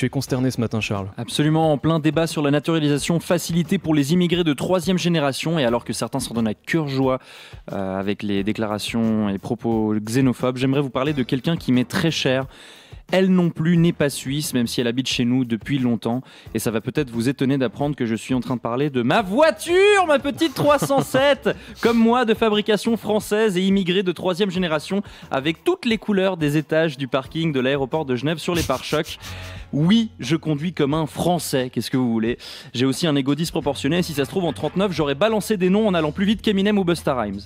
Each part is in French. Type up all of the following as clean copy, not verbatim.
tu es consterné ce matin, Charles. Absolument, en plein débat sur la naturalisation facilitée pour les immigrés de 3e génération, et alors que certains s'en donnent à cœur joie avec les déclarations et propos xénophobes, j'aimerais vous parler de quelqu'un qui m'est très cher. Elle non plus n'est pas suisse, même si elle habite chez nous depuis longtemps. Et ça va peut-être vous étonner d'apprendre que je suis en train de parler de ma voiture, ma petite 307, comme moi, de fabrication française et immigrée de 3e génération, avec toutes les couleurs des étages du parking de l'aéroport de Genève sur les pare-chocs. Oui, je conduis comme un Français, qu'est-ce que vous voulez. J'ai aussi un ego disproportionné, et si ça se trouve en 39, j'aurais balancé des noms en allant plus vite qu'Eminem ou Busta Rhymes.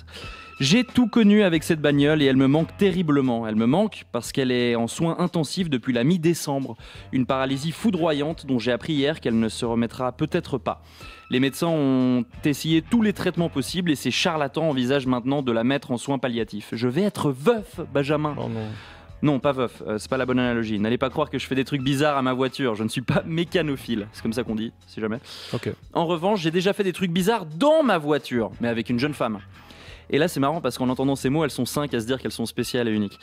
J'ai tout connu avec cette bagnole et elle me manque terriblement. Elle me manque parce qu'elle est en soins intensifs depuis la mi-décembre. Une paralysie foudroyante dont j'ai appris hier qu'elle ne se remettra peut-être pas. Les médecins ont essayé tous les traitements possibles et ces charlatans envisagent maintenant de la mettre en soins palliatifs. Je vais être veuf, Benjamin. Oh non. Non, pas veuf, c'est pas la bonne analogie. N'allez pas croire que je fais des trucs bizarres à ma voiture, je ne suis pas mécanophile, c'est comme ça qu'on dit, si jamais. Ok. En revanche, j'ai déjà fait des trucs bizarres dans ma voiture, mais avec une jeune femme. Et là, c'est marrant parce qu'en entendant ces mots, elles sont 5 à se dire qu'elles sont spéciales et uniques.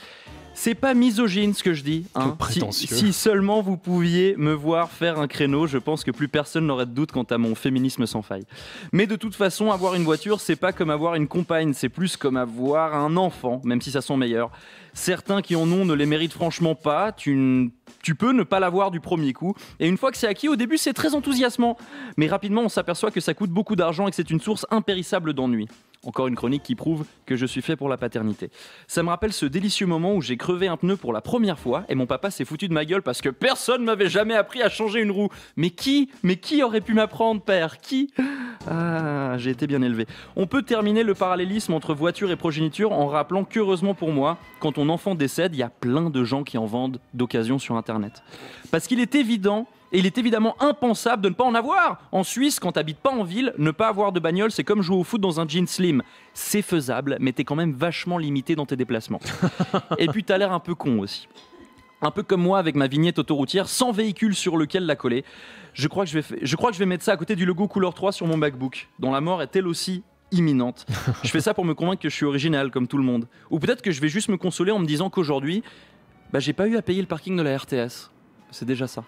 C'est pas misogyne ce que je dis. Que prétentieux. Si seulement vous pouviez me voir faire un créneau, je pense que plus personne n'aurait de doute quant à mon féminisme sans faille. Mais de toute façon, avoir une voiture, c'est pas comme avoir une compagne, c'est plus comme avoir un enfant, même si ça sent meilleur. Certains qui en ont ne les méritent franchement pas. Tu peux ne pas l'avoir du premier coup. Et une fois que c'est acquis, au début, c'est très enthousiasmant. Mais rapidement, on s'aperçoit que ça coûte beaucoup d'argent et que c'est une source impérissable d'ennui. Encore une chronique qui prouve que je suis fait pour la paternité. Ça me rappelle ce délicieux moment où j'ai crevé un pneu pour la première fois et mon papa s'est foutu de ma gueule parce que personne m'avait jamais appris à changer une roue. Mais qui aurait pu m'apprendre, père? Qui? Ah, j'ai été bien élevé. On peut terminer le parallélisme entre voiture et progéniture en rappelant qu'heureusement pour moi, quand ton enfant décède, il y a plein de gens qui en vendent d'occasion sur Internet. Parce qu'il est évident... Et il est évidemment impensable de ne pas en avoir. En Suisse, quand t'habites pas en ville, ne pas avoir de bagnole, c'est comme jouer au foot dans un jean slim. C'est faisable, mais t'es quand même vachement limité dans tes déplacements. Et puis t'as l'air un peu con aussi. Un peu comme moi avec ma vignette autoroutière sans véhicule sur lequel la coller. Je crois que je vais mettre ça à côté du logo couleur 3 sur mon MacBook, dont la mort est elle aussi imminente. Je fais ça pour me convaincre que je suis original comme tout le monde. Ou peut-être que je vais juste me consoler en me disant qu'aujourd'hui, j'ai pas eu à payer le parking de la RTS. C'est déjà ça.